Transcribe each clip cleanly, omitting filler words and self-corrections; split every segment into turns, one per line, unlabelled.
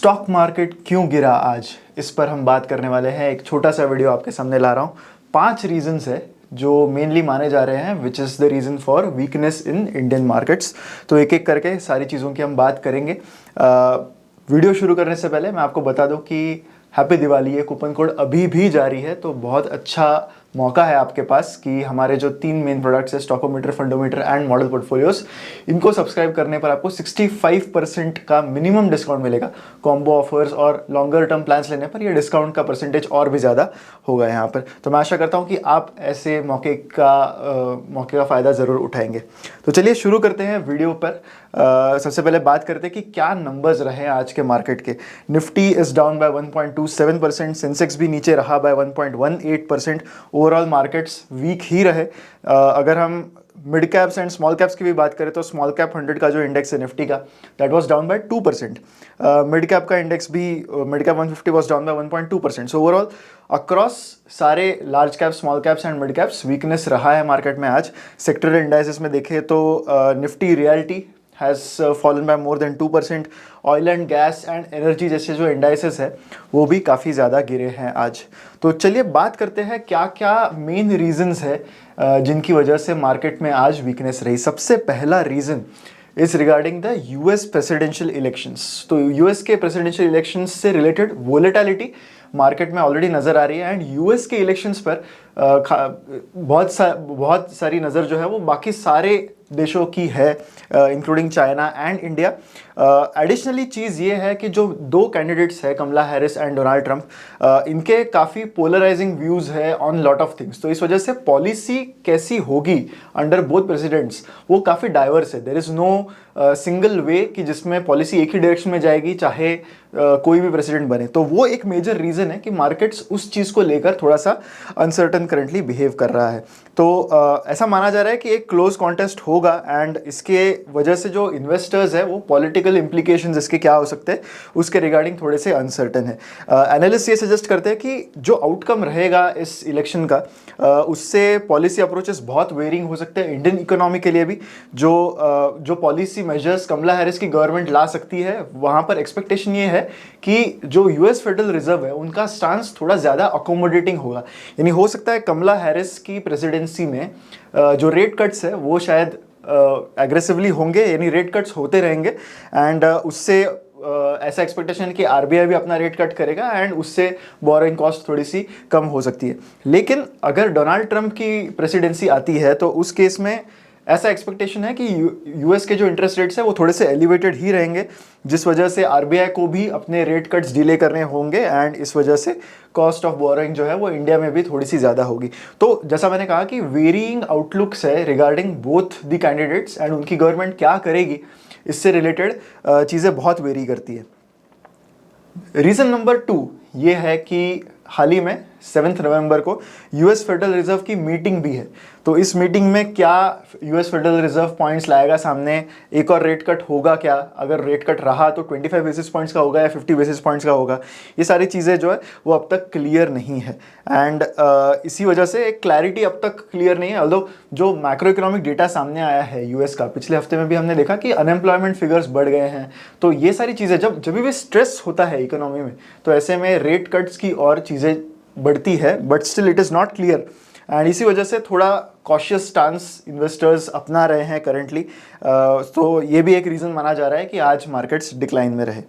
Stock market क्यों गिरा आज, इस पर हम बात करने वाले हैं। एक छोटा सा वीडियो आपके सामने ला रहा हूँ। 5 रीजंस है जो मेनली माने जा रहे हैं which is the reason for weakness in Indian markets. तो एक एक करके सारी चीज़ों की हम बात करेंगे। वीडियो शुरू करने से पहले मैं आपको बता दूं कि हैप्पी दिवाली, ये कूपन कोड अभी भी जारी है, तो बहुत अच्छा मौका है आपके पास कि हमारे जो 3 मेन प्रोडक्ट्स है, स्टॉकोमीटर, फंडोमीटर एंड मॉडल पोर्टफोलियोज, इनको सब्सक्राइब करने पर आपको 65% का मिनिमम डिस्काउंट मिलेगा। कॉम्बो ऑफर्स और लॉन्गर टर्म प्लान्स लेने पर यह डिस्काउंट का परसेंटेज और भी ज़्यादा होगा यहाँ पर। तो मैं आशा करता हूँ कि आप ऐसे मौके का फ़ायदा ज़रूर उठाएंगे। तो चलिए शुरू करते हैं वीडियो पर। सबसे पहले बात करते हैं कि क्या नंबर्स रहे आज के मार्केट के। Nifty is down by 1.27%, Sensex भी नीचे रहा बाय 1.18%। ओवरऑल मार्केट्स वीक ही रहे। अगर हम mid caps and small caps की भी बात करें तो स्मॉल कैप 100 का जो इंडेक्स है निफ्टी का, that was down by 2%। Mid cap का इंडेक्स भी, mid cap 150 was down by 1.2%। So overall across सारे large caps, small caps and mid caps weakness रहा है मार्केट में आज। सेक्टरल इंडाइसेस में देखें तो Nifty reality has fallen by more than 2%। Oil and gas and energy जैसे जो इंडाइसेस है वो भी काफ़ी ज़्यादा गिरे हैं आज। तो चलिए बात करते हैं क्या क्या मेन रीजंस है जिनकी वजह से मार्केट में आज वीकनेस रही। सबसे पहला reason is regarding the US presidential elections. तो यूएस के प्रेसिडेंशियल इलेक्शंस से रिलेटेड वोलेटिलिटी मार्केट में ऑलरेडी नज़र आ रही है एंड यूएस के इलेक्शंस पर बहुत सारी नज़र जो है वो बाकी सारे देशों की है, including China and India. Additionally चीज़ ये है कि जो 2 कैंडिडेट्स है, Kamala Harris and Donald Trump, इनके काफ़ी पोलराइजिंग व्यूज़ है ऑन लॉट ऑफ थिंग्स। तो इस वजह से पॉलिसी कैसी होगी अंडर बोथ प्रेसिडेंट्स वो काफ़ी डाइवर्स है। There is no single way कि जिसमें पॉलिसी एक ही डायरेक्शन में जाएगी चाहे कोई भी प्रेसिडेंट बने। तो वो एक मेजर रीज़न है कि मार्केट्स उस चीज़ को लेकर थोड़ा सा अनसर्टन करंटली बिहेव कर रहा है। तो ऐसा माना जा रहा है कि एक क्लोज कॉन्टेस्ट होगा एंड इसके वजह से जो इन्वेस्टर्स है वो पॉलिटिकल इम्प्लीकेशंस इसके क्या हो सकते हैं उसके रिगार्डिंग थोड़े से अनसर्टन है। एनालिस्ट ये सजेस्ट करते हैं कि जो आउटकम रहेगा इस इलेक्शन का उससे पॉलिसी अप्रोचेस बहुत वेरिंग हो सकते हैं इंडियन इकोनॉमी के लिए भी। जो पॉलिसी मेजर्स कमला हैरिस की गवर्नमेंट ला सकती है वहाँ पर एक्सपेक्टेशन ये है कि जो यूएस फेडरल रिजर्व है उनका स्टांस थोड़ा ज़्यादा अकोमोडेटिंग होगा। यानी हो सकता है कमला हैरिस की प्रेसिडेंसी में जो रेट कट्स है वो शायद एग्रेसिवली होंगे, यानी रेट कट्स होते रहेंगे एंड उससे ऐसा एक्सपेक्टेशन है कि आरबीआई भी अपना रेट कट करेगा एंड उससे बोरोइंग कॉस्ट थोड़ी सी कम हो सकती है। लेकिन अगर डोनाल्ड ट्रंप की प्रेसिडेंसी आती है तो उस केस में ऐसा एक्सपेक्टेशन है कि यूएस के जो इंटरेस्ट रेट्स है वो थोड़े से एलिवेटेड ही रहेंगे, जिस वजह से आरबीआई को भी अपने रेट कट्स डिले करने होंगे एंड इस वजह से कॉस्ट ऑफ बोरोइंग जो है वो इंडिया में भी थोड़ी सी ज़्यादा होगी। तो जैसा मैंने कहा कि वेरिंग आउटलुक्स है regarding both the candidates and उनकी गवर्नमेंट क्या करेगी, इससे रिलेटेड चीज़ें बहुत वेरी करती है। रीज़न नंबर 2 ये है कि हाल ही में 7 नवंबर को यूएस फेडरल रिजर्व की मीटिंग भी है। तो इस मीटिंग में क्या यूएस फेडरल रिजर्व पॉइंट्स लाएगा सामने, एक और रेट कट होगा क्या, अगर रेट कट रहा तो 25 बेसिस पॉइंट्स का होगा या 50 बेसिस पॉइंट्स का होगा, ये सारी चीज़ें जो है वो अब तक क्लियर नहीं है एंड इसी वजह से एक क्लैरिटी अब तक क्लियर नहीं है। ऑल्दो जो मैक्रो इकोनॉमिक डेटा सामने आया है यूएस का, पिछले हफ्ते में भी हमने देखा कि अनएम्प्लॉयमेंट फिगर्स बढ़ गए हैं। तो ये सारी चीज़ें जब भी स्ट्रेस होता है इकोनॉमी में तो ऐसे में रेट कट्स की और चीज़ें बढ़ती है, but still it is not clear and इसी वजह से थोड़ा कॉशियस स्टांस इन्वेस्टर्स अपना रहे हैं करंटली। तो ये भी एक रीज़न माना जा रहा है कि आज मार्केट्स डिक्लाइन में रहे।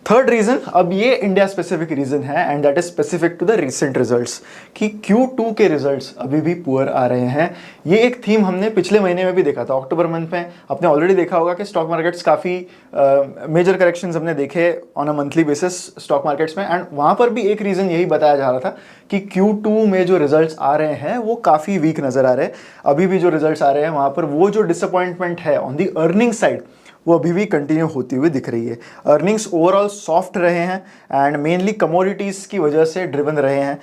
थर्ड रीज़न, अब ये इंडिया स्पेसिफिक रीज़न है and that is specific to the recent results कि Q2 के रिजल्ट्स अभी भी पुअर आ रहे हैं। ये एक थीम हमने पिछले महीने में भी देखा था, अक्टूबर मंथ में आपने ऑलरेडी देखा होगा कि स्टॉक मार्केट्स काफ़ी मेजर करेक्शंस हमने देखे on a monthly basis stock markets में एंड वहाँ पर भी एक रीज़न यही बताया जा रहा था कि Q2 में जो रिजल्ट्स आ रहे हैं वो काफ़ी वीक नज़र आ रहे हैं। अभी भी जो रिजल्ट्स आ रहे हैं वहाँ पर वो जो डिसअपॉइंटमेंट है ऑन दी अर्निंग साइड वो अभी भी कंटिन्यू होती हुई दिख रही है। अर्निंग्स ओवरऑल सॉफ्ट रहे हैं एंड मेनली कमोडिटीज़ की वजह से ड्रिवन रहे हैं।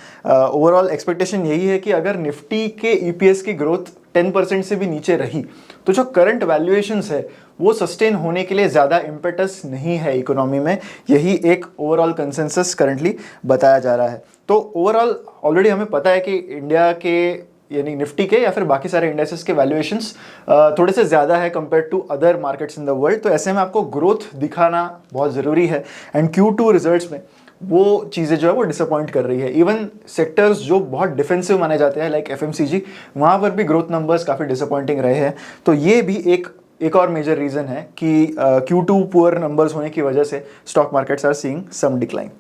ओवरऑल एक्सपेक्टेशन यही है कि अगर निफ्टी के ईपीएस की ग्रोथ 10% से भी नीचे रही तो जो करंट वैल्यूएशंस है वो सस्टेन होने के लिए ज़्यादा इम्पेटस नहीं है इकोनॉमी में। यही एक ओवरऑल कंसेंसस करंटली बताया जा रहा है। तो ओवरऑल ऑलरेडी हमें पता है कि इंडिया के यानी निफ्टी के या फिर बाकी सारे इंडेक्सेस के वैल्यूएशंस थोड़े से ज़्यादा है compare to other markets in the world. तो ऐसे में आपको ग्रोथ दिखाना बहुत ज़रूरी है, एंड Q2 रिजल्ट्स में वो चीज़ें जो है वो डिसअपॉइंट कर रही है। इवन सेक्टर्स जो बहुत डिफेंसिव माने जाते हैं लाइक FMCG, वहाँ पर भी ग्रोथ नंबर्स काफ़ी डिसअपॉइंटिंग रहे हैं। तो ये भी एक और मेजर रीज़न है कि Q2 पुअर नंबर्स होने की वजह से stock markets are seeing some decline.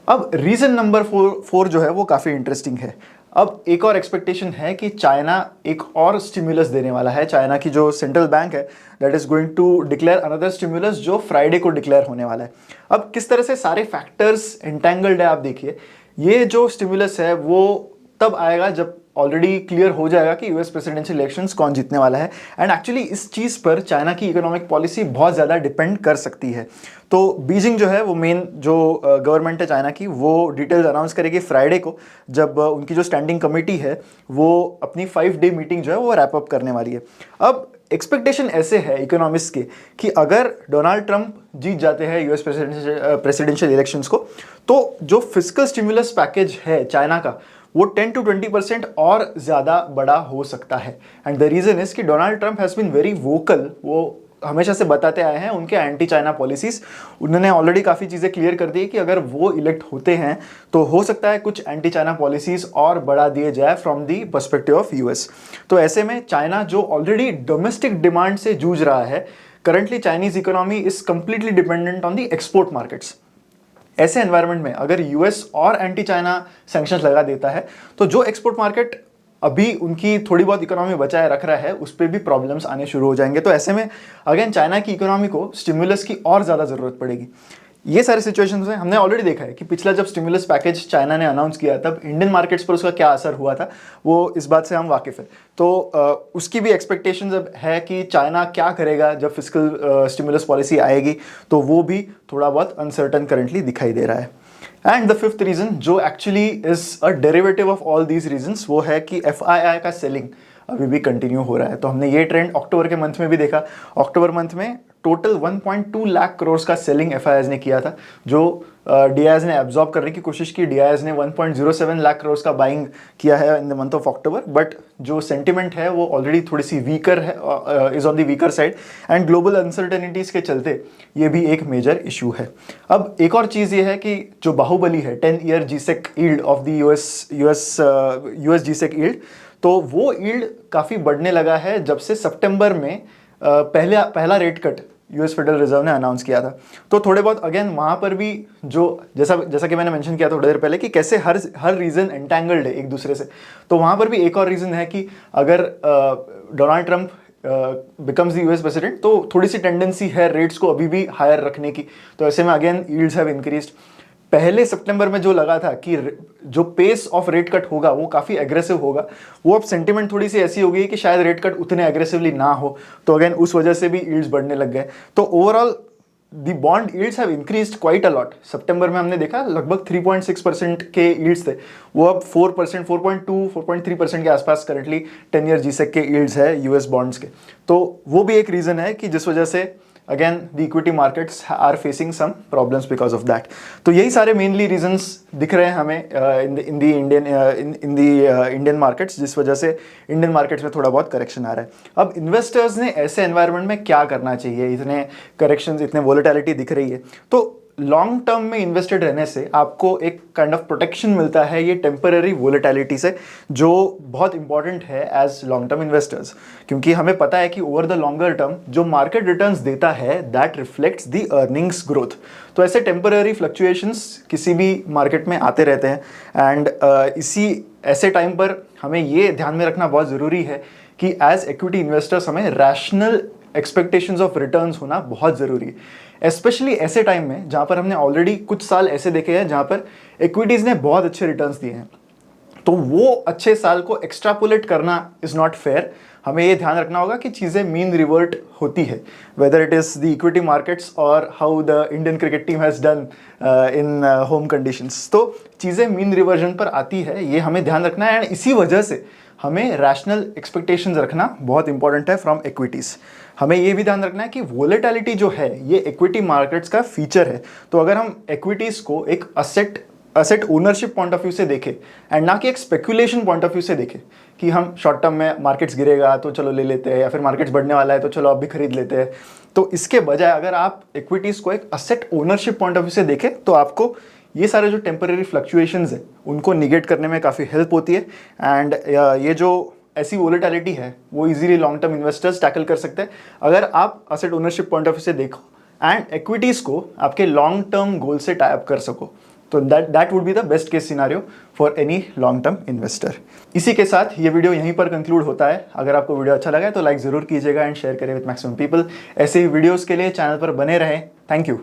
अब रीज़न नंबर 4 जो है वो काफ़ी इंटरेस्टिंग है। अब एक और एक्सपेक्टेशन है कि चाइना एक और स्टिमुलस देने वाला है। चाइना की जो सेंट्रल बैंक है that is going to declare another stimulus जो फ्राइडे को डिक्लेयर होने वाला है। अब किस तरह से सारे फैक्टर्स एंटेंगल्ड है आप देखिए। ये जो स्टिमुलस है वो तब आएगा जब ऑलरेडी क्लियर हो जाएगा कि यूएस प्रेसिडेंशियल इलेक्शंस कौन जीतने वाला है, एंड एक्चुअली इस चीज़ पर चाइना की इकोनॉमिक पॉलिसी बहुत ज़्यादा डिपेंड कर सकती है। तो बीजिंग जो है वो मेन जो गवर्नमेंट है चाइना की, वो डिटेल्स अनाउंस करेगी फ्राइडे को, जब उनकी जो स्टैंडिंग कमेटी है वो अपनी 5-डे मीटिंग जो है वो रैप अप करने वाली है। अब एक्सपेक्टेशन ऐसे है इकोनॉमिस्ट के कि अगर डोनाल्ड ट्रंप जीत जाते हैं यूएस प्रेसिडेंशियल इलेक्शंस को, तो जो फिस्कल स्टिमुलस पैकेज है चाइना का वो 10 to 20% और ज़्यादा बड़ा हो सकता है। एंड द रीज़न इज़ कि Donald Trump has been very vocal. वो हमेशा से बताते आए हैं उनके एंटी चाइना पॉलिसीज़। उन्होंने ऑलरेडी काफ़ी चीज़ें क्लियर कर दी कि अगर वो इलेक्ट होते हैं तो हो सकता है कुछ एंटी चाइना पॉलिसीज़ और बढ़ा दिए जाए from the perspective of US. तो ऐसे में चाइना जो ऑलरेडी डोमेस्टिक डिमांड से जूझ रहा है, currently Chinese economy is completely dependent on the export markets. ऐसे एनवायरनमेंट में अगर यूएस और एंटी चाइना सैंक्शंस लगा देता है तो जो एक्सपोर्ट मार्केट अभी उनकी थोड़ी बहुत इकोनॉमी बचाए रख रहा है उस पर भी प्रॉब्लम्स आने शुरू हो जाएंगे। तो ऐसे में अगेन चाइना की इकोनॉमी को स्टिमुलस की और ज़्यादा ज़रूरत पड़ेगी। ये सारे सिचुएशंस में हमने ऑलरेडी देखा है कि पिछला जब स्टिमुलस पैकेज चाइना ने अनाउंस किया तब इंडियन मार्केट्स पर उसका क्या असर हुआ था, वो इस बात से हम वाकिफ़ हैं। तो उसकी भी एक्सपेक्टेशंस अब है कि चाइना क्या करेगा जब फिस्कल स्टिमुलस पॉलिसी आएगी, तो वो भी थोड़ा बहुत अनसर्टन करंटली दिखाई दे रहा है। एंड द फिफ्थ रीज़न जो actually is a derivative of all these reasons, वो है कि FII का सेलिंग अभी भी कंटिन्यू हो रहा है। तो हमने ये ट्रेंड अक्टूबर के मंथ में भी देखा। अक्टूबर मंथ में टोटल 1.2 लाख करोड़ का सेलिंग FIIs ने किया था, जो DIIs ने एब्जॉर्ब करने की कोशिश की। DIIs ने 1.07 लाख करोड़ का बाइंग किया है in the month of October, but जो सेंटिमेंट है वो ऑलरेडी थोड़ी सी वीकर है, is on the weaker side, and global uncertainties के चलते ये भी एक मेजर इशू है। अब एक और चीज़ ये है कि जो बाहुबली है 10-year GSEC yield of the US GSEC yield, तो वो यील्ड काफ़ी बढ़ने लगा है जब से सितंबर में पहला rate cut US federal reserve ने अनाउंस किया था। तो थोड़े बहुत अगेन वहाँ पर भी जो जैसा कि मैंने मेंशन किया थोड़ी देर पहले कि कैसे हर रीज़न एंटेंगल्ड है एक दूसरे से, तो वहाँ पर भी एक और रीज़न है कि अगर Donald Trump becomes the US president तो थोड़ी सी टेंडेंसी है रेट्स को अभी भी हायर रखने की। तो ऐसे में अगेन यील्ड्स हैव इंक्रीज्ड। पहले सितंबर में जो लगा था कि जो पेस ऑफ रेट कट होगा वो काफ़ी एग्रेसिव होगा, वो अब सेंटिमेंट थोड़ी सी ऐसी हो गई कि शायद रेट कट उतने एग्रेसिवली ना हो, तो अगेन उस वजह से भी यील्ड्स बढ़ने लग गए। तो overall the bond yields have increased quite a lot. सितंबर में हमने देखा लगभग 3.6% के यील्ड्स थे, वो अब 4%, 4.2, 4.3% के आसपास करंटली 10-year GSEC के यील्ड्स है यूएस बॉन्ड्स के। तो वो भी एक रीज़न है कि जिस वजह से again the equity markets are facing some problems because of that. तो यही सारे मेनली रीजंस दिख रहे हैं हमें इन द इंडियन मार्केट्स, जिस वजह से इंडियन मार्केट्स में थोड़ा बहुत करेक्शन आ रहा है। अब इन्वेस्टर्स ने ऐसे एनवायरनमेंट में क्या करना चाहिए, इतने करेक्शंस, इतने वोलेटिलिटी दिख रही है, तो लॉन्ग टर्म में इन्वेस्टेड रहने से आपको एक काइंड ऑफ प्रोटेक्शन मिलता है ये टेम्पररी वोलेटिलिटी से, जो बहुत इंपॉर्टेंट है एज लॉन्ग टर्म इन्वेस्टर्स, क्योंकि हमें पता है कि ओवर द लॉन्गर टर्म जो मार्केट रिटर्न्स देता है that reflects the earnings growth. तो ऐसे टेम्पररी फ्लक्चुएशंस किसी भी मार्केट में आते रहते हैं, एंड इसी ऐसे टाइम पर हमें ये ध्यान में रखना बहुत ज़रूरी है कि एज इक्विटी इन्वेस्टर्स हमें रैशनल एक्सपेक्टेशंस ऑफ रिटर्न्स होना बहुत ज़रूरी है, स्पेशली ऐसे टाइम में जहाँ पर हमने ऑलरेडी कुछ साल ऐसे देखे हैं जहाँ पर इक्विटीज़ ने बहुत अच्छे रिटर्न्स दिए हैं। तो वो अच्छे साल को एक्स्ट्रापोलेट करना इज़ नॉट फेयर। हमें ये ध्यान रखना होगा कि चीज़ें मीन रिवर्ट होती है, whether it is the equity markets और how the Indian cricket team has done in home conditions. तो चीज़ें मीन रिवर्जन पर आती है, ये हमें ध्यान रखना है, एंड इसी वजह से हमें रैशनल एक्सपेक्टेशंस रखना बहुत इंपॉर्टेंट है फ्रॉम इक्विटीज़। हमें ये भी ध्यान रखना है कि वोलेटिलिटी जो है ये इक्विटी मार्केट्स का फीचर है। तो अगर हम इक्विटीज़ को एक asset asset ownership point of view से देखें एंड ना कि एक स्पेकुलेशन पॉइंट ऑफ व्यू से देखें कि हम शॉर्ट टर्म में मार्केट्स गिरेगा तो चलो ले लेते हैं, या फिर मार्केट्स बढ़ने वाला है तो चलो अब भी खरीद लेते हैं। तो इसके बजाय अगर आप इक्विटीज़ को एक asset ownership point of view से देखें तो आपको ये सारे जो टेम्परेरी फ्लक्चुएशंस है उनको निगेट करने में काफ़ी हेल्प होती है। एंड ये जो ऐसी वोलेटिलिटी है वो easily long term investors tackle कर सकते हैं अगर आप asset ownership point of view से देखो एंड इक्विटीज़ को आपके लॉन्ग टर्म गोल से टाई अप कर सको। तो that would be the best case scenario for any long term investor. इसी के साथ ये वीडियो यहीं पर कंक्लूड होता है। अगर आपको वीडियो अच्छा लगा है तो लाइक ज़रूर कीजिएगा एंड शेयर करें विद मैक्सिमम पीपल। ऐसे ही वीडियोज़ के लिए चैनल पर बने रहें। Thank you.